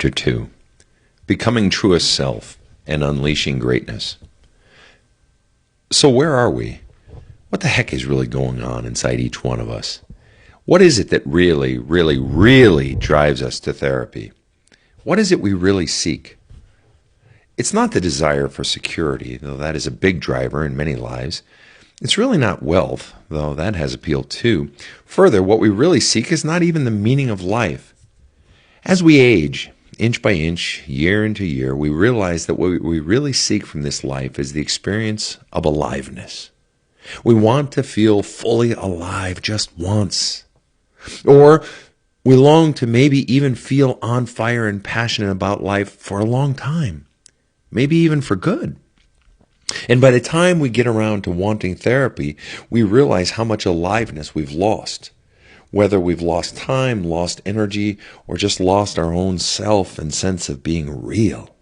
Chapter 2, Becoming Truest Self and Unleashing Greatness. So where are we? What the heck is really going on inside each one of us? What is it that really drives us to therapy? What is it we really seek? It's not the desire for security, though that is a big driver in many lives. It's really not wealth, though that has appeal too. Further, what we really seek is not even the meaning of life. As we age, inch by inch, year into year, we realize that what we really seek from this life is the experience of aliveness. We want to feel fully alive just once. Or we long to maybe even feel on fire and passionate about life for a long time. Maybe even for good. And by the time we get around to wanting therapy, we realize how much aliveness we've lost. Whether we've lost time, lost energy, or just lost our own self and sense of being real.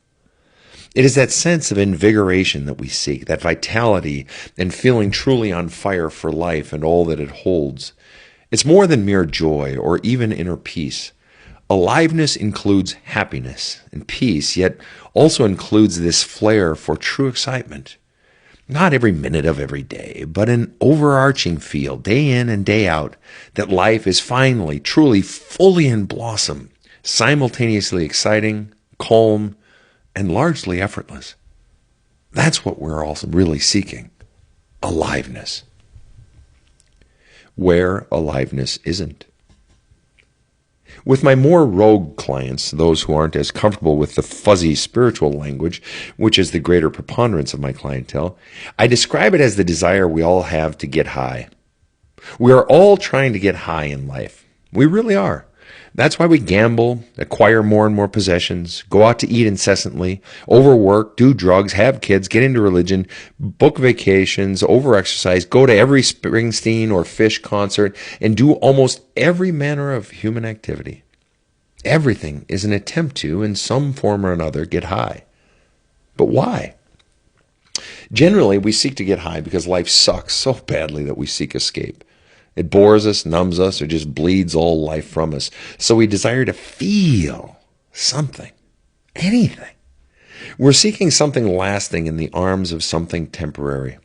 It is that sense of invigoration that we seek, that vitality and feeling truly on fire for life and all that it holds. It's more than mere joy or even inner peace. Aliveness includes happiness and peace, yet also includes this flair for true excitement. Not every minute of every day, but an overarching feel, day in and day out, that life is finally, truly, fully in blossom, simultaneously exciting, calm, and largely effortless. That's what we're all really seeking, aliveness. Where aliveness isn't. With my more rogue clients, those who aren't as comfortable with the fuzzy spiritual language, which is the greater preponderance of my clientele, I describe it as the desire we all have to get high. We are all trying to get high in life. We really are. That's why we gamble, acquire more and more possessions, go out to eat incessantly, overwork, do drugs, have kids, get into religion, book vacations, overexercise, go to every Springsteen or Fish concert, and do almost every manner of human activity. Everything is an attempt to, in some form or another, get high. But why? Generally, we seek to get high because life sucks so badly that we seek escape. It bores us, numbs us, or just bleeds all life from us. So we desire to feel something, anything. We're seeking something lasting in the arms of something temporary.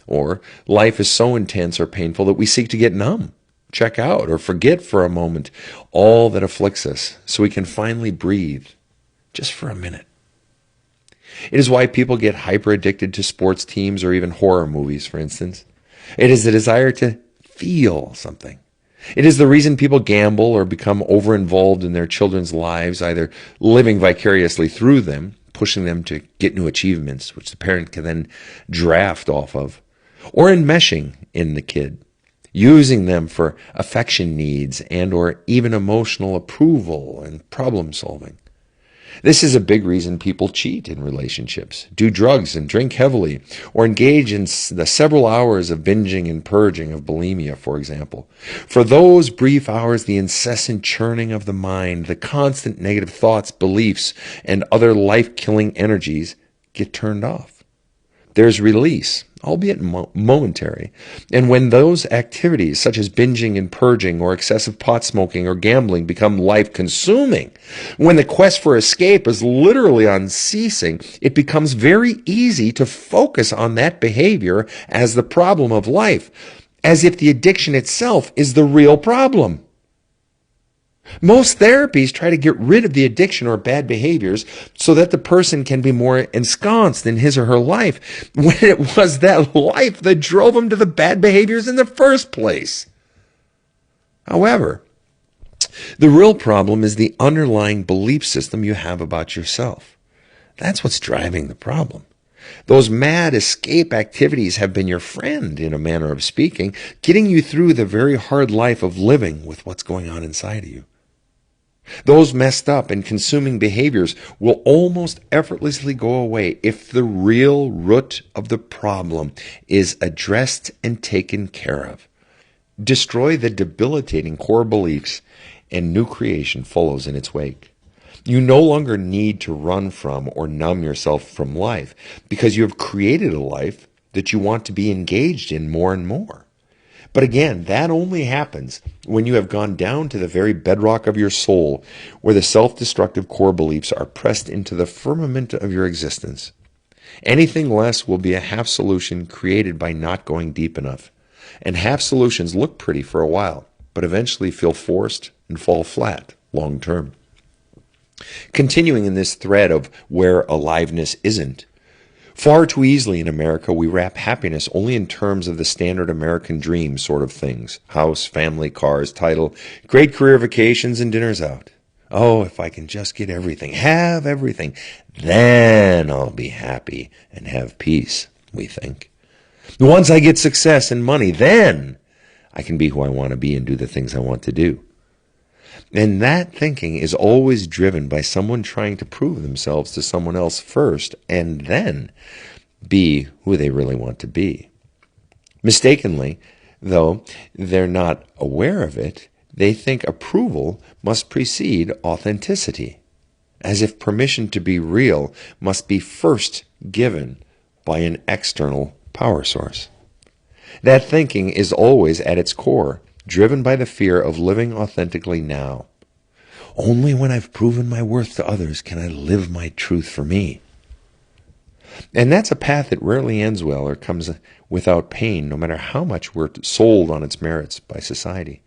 Or life is so intense or painful that we seek to get numb, check out, or forget for a moment all that afflicts us so we can finally breathe, just for a minute. It is why people get hyper addicted to sports teams or even horror movies, for instance. It is the desire to feel something. It is the reason people gamble or become over-involved in their children's lives, either living vicariously through them, pushing them to get new achievements, which the parent can then draft off of, or enmeshing in the kid, using them for affection needs and or even emotional approval and problem solving. This is a big reason people cheat in relationships, do drugs and drink heavily, or engage in the several hours of binging and purging of bulimia, for example. For those brief hours, the incessant churning of the mind, the constant negative thoughts, beliefs, and other life-killing energies get turned off. There's release, albeit momentary. And when those activities, such as binging and purging or excessive pot smoking or gambling, become life-consuming, when the quest for escape is literally unceasing, it becomes very easy to focus on that behavior as the problem of life, as if the addiction itself is the real problem. Most therapies try to get rid of the addiction or bad behaviors so that the person can be more ensconced in his or her life, when it was that life that drove them to the bad behaviors in the first place. However, the real problem is the underlying belief system you have about yourself. That's what's driving the problem. Those mad escape activities have been your friend, in a manner of speaking, getting you through the very hard life of living with what's going on inside of you. Those messed up and consuming behaviors will almost effortlessly go away if the real root of the problem is addressed and taken care of. Destroy the debilitating core beliefs, and new creation follows in its wake. You no longer need to run from or numb yourself from life because you have created a life that you want to be engaged in more and more. But again, that only happens when you have gone down to the very bedrock of your soul, where the self-destructive core beliefs are pressed into the firmament of your existence. Anything less will be a half solution created by not going deep enough. And half solutions look pretty for a while, but eventually feel forced and fall flat long term. Continuing in this thread of where aliveness isn't, far too easily in America we wrap happiness only in terms of the standard American dream sort of things. House, family, cars, title, great career, vacations, and dinners out. Oh, if I can just get everything, have everything, then I'll be happy and have peace, we think. Once I get success and money, then I can be who I want to be and do the things I want to do. And that thinking is always driven by someone trying to prove themselves to someone else first and then be who they really want to be. Mistakenly, though they're not aware of it, they think approval must precede authenticity, as if permission to be real must be first given by an external power source. That thinking is always at its core driven by the fear of living authentically now. Only when I've proven my worth to others can I live my truth for me. And that's a path that rarely ends well or comes without pain, no matter how much we're sold on its merits by society.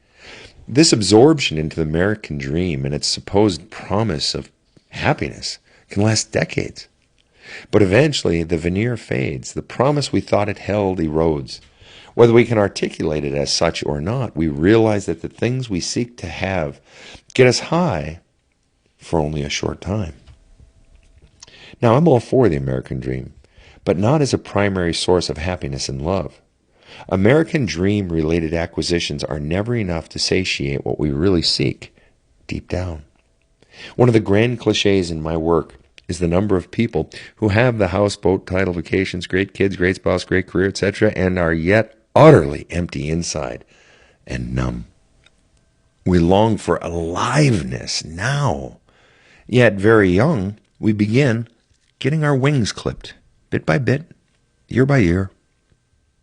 This absorption into the American dream and its supposed promise of happiness can last decades. But eventually the veneer fades, the promise we thought it held erodes. Whether we can articulate it as such or not, we realize that the things we seek to have get us high for only a short time. Now, I'm all for the American dream, but not as a primary source of happiness and love. American dream-related acquisitions are never enough to satiate what we really seek deep down. One of the grand cliches in my work is the number of people who have the house, boat, title, vacations, great kids, great spouse, great career, etc., and are yet utterly empty inside and numb. We long for aliveness now. Yet very young, we begin getting our wings clipped, bit by bit, year by year.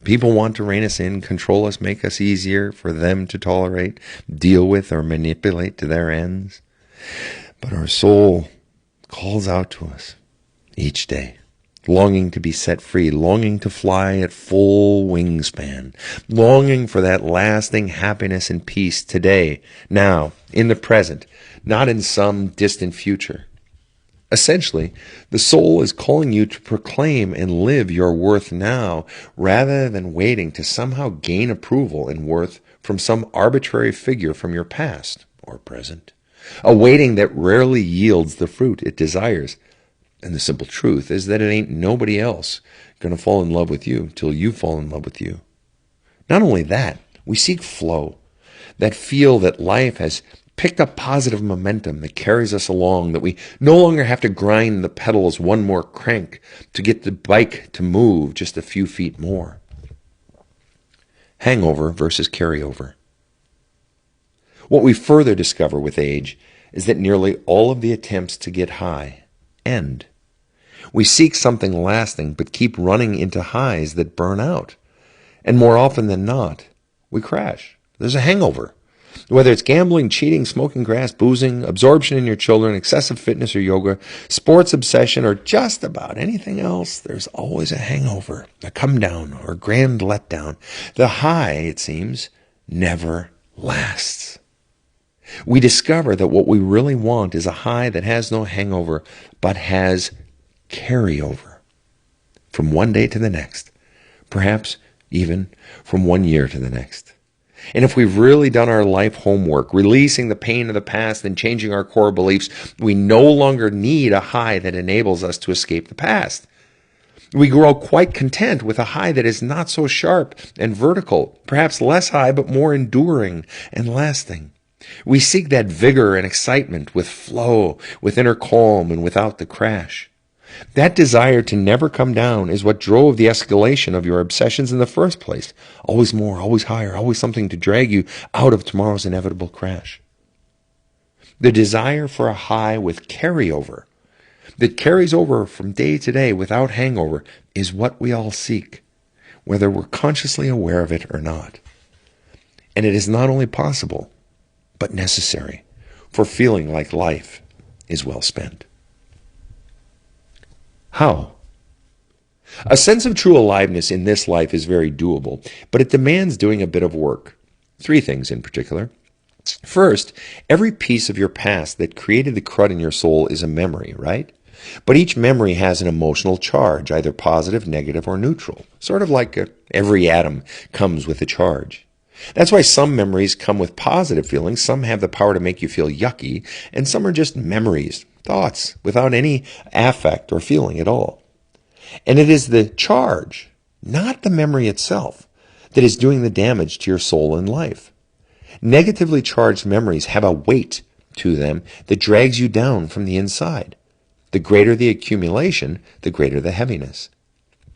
People want to rein us in, control us, make us easier for them to tolerate, deal with, or manipulate to their ends. But our soul calls out to us each day, longing to be set free, longing to fly at full wingspan, longing for that lasting happiness and peace today, now, in the present, not in some distant future. Essentially, the soul is calling you to proclaim and live your worth now rather than waiting to somehow gain approval and worth from some arbitrary figure from your past or present. A waiting that rarely yields the fruit it desires. And the simple truth is that it ain't nobody else going to fall in love with you till you fall in love with you. Not only that, we seek flow, that feel that life has picked up positive momentum that carries us along, that we no longer have to grind the pedals one more crank to get the bike to move just a few feet more. Hangover versus carryover. What we further discover with age is that nearly all of the attempts to get high end. We seek something lasting but keep running into highs that burn out. And more often than not, we crash. There's a hangover. Whether it's gambling, cheating, smoking grass, boozing, absorption in your children, excessive fitness or yoga, sports obsession, or just about anything else, there's always a hangover, a come down, or grand letdown. The high, it seems, never lasts. We discover that what we really want is a high that has no hangover, but has carryover from one day to the next, perhaps even from 1 year to the next. And if we've really done our life homework, releasing the pain of the past and changing our core beliefs, we no longer need a high that enables us to escape the past. We grow quite content with a high that is not so sharp and vertical, perhaps less high, but more enduring and lasting. We seek that vigor and excitement with flow, with inner calm, and without the crash. That desire to never come down is what drove the escalation of your obsessions in the first place. Always more, always higher, always something to drag you out of tomorrow's inevitable crash. The desire for a high with carryover, that carries over from day to day without hangover, is what we all seek, whether we're consciously aware of it or not. And it is not only possible, but necessary for feeling like life is well spent. How? A sense of true aliveness in this life is very doable, but it demands doing a bit of work. 3 things in particular. First, every piece of your past that created the crud in your soul is a memory, right? But each memory has an emotional charge, either positive, negative, or neutral. Sort of like every atom comes with a charge. That's why some memories come with positive feelings, some have the power to make you feel yucky, and some are just memories, thoughts, without any affect or feeling at all. And it is the charge, not the memory itself, that is doing the damage to your soul and life. Negatively charged memories have a weight to them that drags you down from the inside. The greater the accumulation, the greater the heaviness.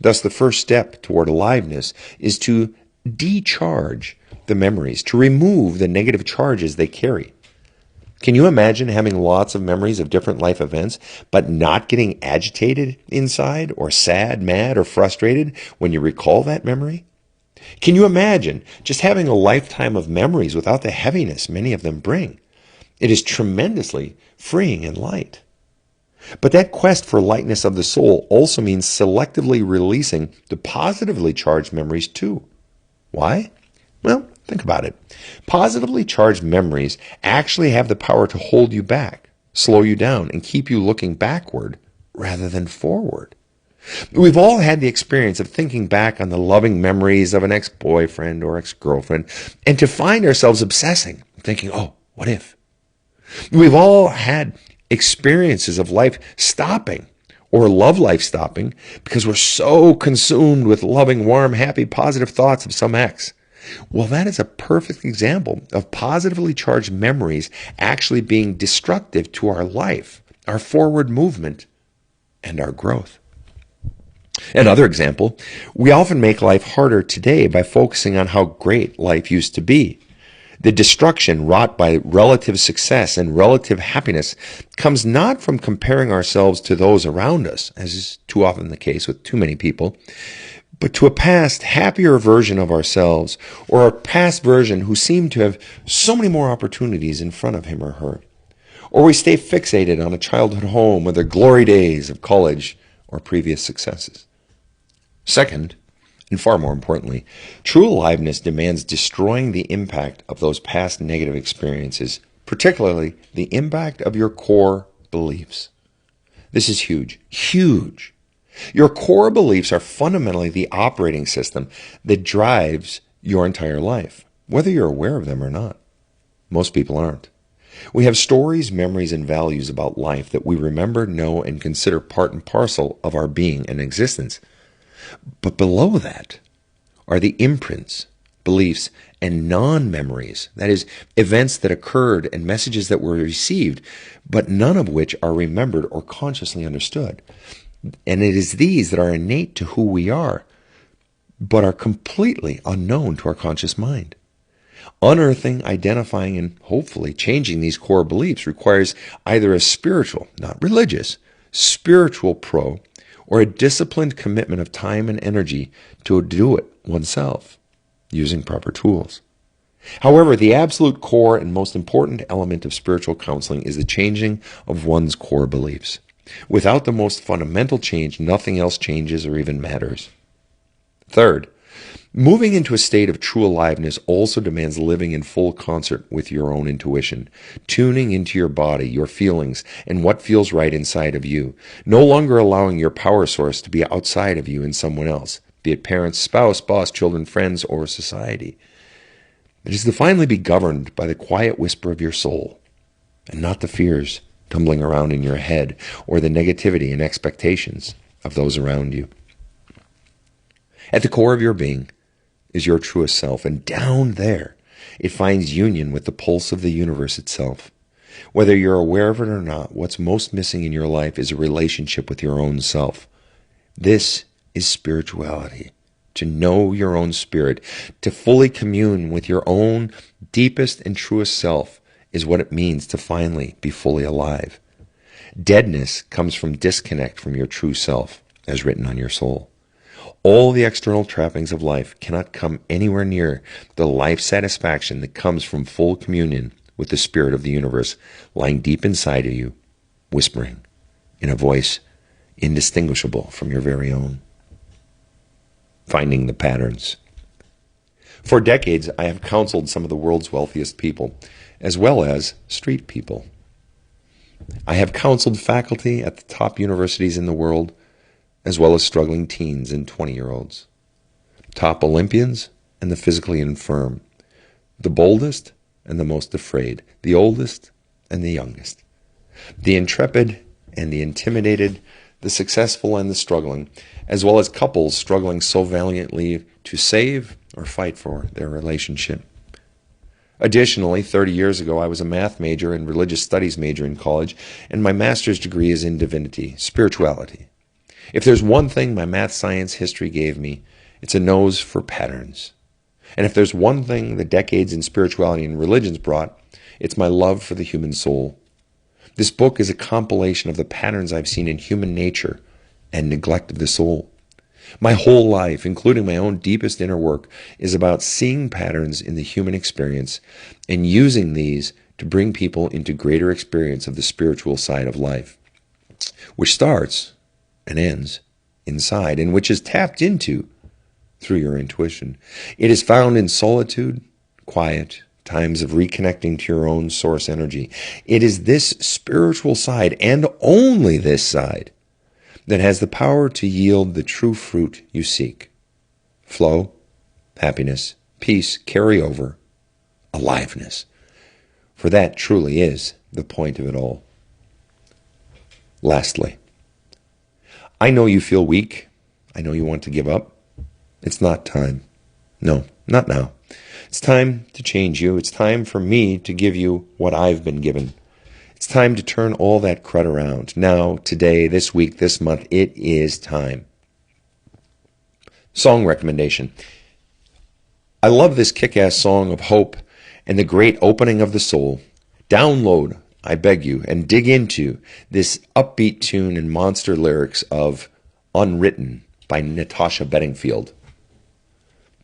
Thus, the first step toward aliveness is to decharge the memories, to remove the negative charges they carry. Can you imagine having lots of memories of different life events, but not getting agitated inside, or sad, mad, or frustrated when you recall that memory? Can you imagine just having a lifetime of memories without the heaviness many of them bring? It is tremendously freeing and light. But that quest for lightness of the soul also means selectively releasing the positively charged memories too. Why? Well, think about it. Positively charged memories actually have the power to hold you back, slow you down, and keep you looking backward rather than forward. We've all had the experience of thinking back on the loving memories of an ex-boyfriend or ex-girlfriend, and to find ourselves obsessing, thinking, oh, what if? We've all had experiences of life stopping, or love life stopping, because we're so consumed with loving, warm, happy, positive thoughts of some ex. Well, that is a perfect example of positively charged memories actually being destructive to our life, our forward movement, and our growth. Another example, we often make life harder today by focusing on how great life used to be. The destruction wrought by relative success and relative happiness comes not from comparing ourselves to those around us, as is too often the case with too many people, but to a past happier version of ourselves, or a past version who seemed to have so many more opportunities in front of him or her. Or we stay fixated on a childhood home or the glory days of college or previous successes. Second, and far more importantly, true aliveness demands destroying the impact of those past negative experiences, particularly the impact of your core beliefs. This is huge, huge. Your core beliefs are fundamentally the operating system that drives your entire life, whether you're aware of them or not. Most people aren't. We have stories, memories, and values about life that we remember, know, and consider part and parcel of our being and existence. But below that are the imprints, beliefs, and non-memories, that is, events that occurred and messages that were received, but none of which are remembered or consciously understood. And it is these that are innate to who we are, but are completely unknown to our conscious mind. Unearthing, identifying, and hopefully changing these core beliefs requires either a spiritual, not religious, spiritual or a disciplined commitment of time and energy to do it oneself, using proper tools. However, the absolute core and most important element of spiritual counseling is the changing of one's core beliefs. Without the most fundamental change, nothing else changes or even matters. Third, moving into a state of true aliveness also demands living in full concert with your own intuition, tuning into your body, your feelings, and what feels right inside of you, no longer allowing your power source to be outside of you and someone else, be it parents, spouse, boss, children, friends, or society. It is to finally be governed by the quiet whisper of your soul, and not the fears tumbling around in your head or the negativity and expectations of those around you. At the core of your being is your truest self, and down there it finds union with the pulse of the universe itself. Whether you're aware of it or not, what's most missing in your life is a relationship with your own self. This is spirituality. To know your own spirit, to fully commune with your own deepest and truest self is what it means to finally be fully alive. Deadness comes from disconnect from your true self, as written on your soul. All the external trappings of life cannot come anywhere near the life satisfaction that comes from full communion with the spirit of the universe lying deep inside of you, whispering in a voice indistinguishable from your very own. Finding the patterns. For decades, I have counseled some of the world's wealthiest people, as well as street people. I have counseled faculty at the top universities in the world, as well as struggling teens and 20-year-olds, top Olympians and the physically infirm, the boldest and the most afraid, the oldest and the youngest, the intrepid and the intimidated, the successful and the struggling, as well as couples struggling so valiantly to save or fight for their relationship. Additionally, 30 years ago, I was a math major and religious studies major in college, and my master's degree is in divinity, spirituality. If there's one thing my math, science, history gave me, it's a nose for patterns. And if there's one thing the decades in spirituality and religions brought, it's my love for the human soul. This book is a compilation of the patterns I've seen in human nature and neglect of the soul. My whole life, including my own deepest inner work, is about seeing patterns in the human experience and using these to bring people into greater experience of the spiritual side of life, which starts and ends inside and which is tapped into through your intuition. It is found in solitude, quiet, times of reconnecting to your own source energy. It is this spiritual side, and only this side, that has the power to yield the true fruit you seek. Flow, happiness, peace, carryover, aliveness. For that truly is the point of it all. Lastly, I know you feel weak. I know you want to give up. It's not time. No, not now. It's time to change you. It's time for me to give you what I've been given. It's time to turn all that crud around. Now, today, this week, this month, it is time. Song recommendation. I love this kick-ass song of hope and the great opening of the soul. Download, I beg you, and dig into this upbeat tune and monster lyrics of Unwritten by Natasha Bedingfield.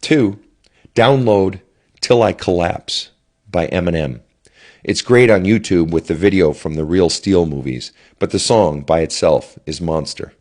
2, download Till I Collapse by Eminem. It's great on YouTube with the video from the Real Steel movies, but the song by itself is monster.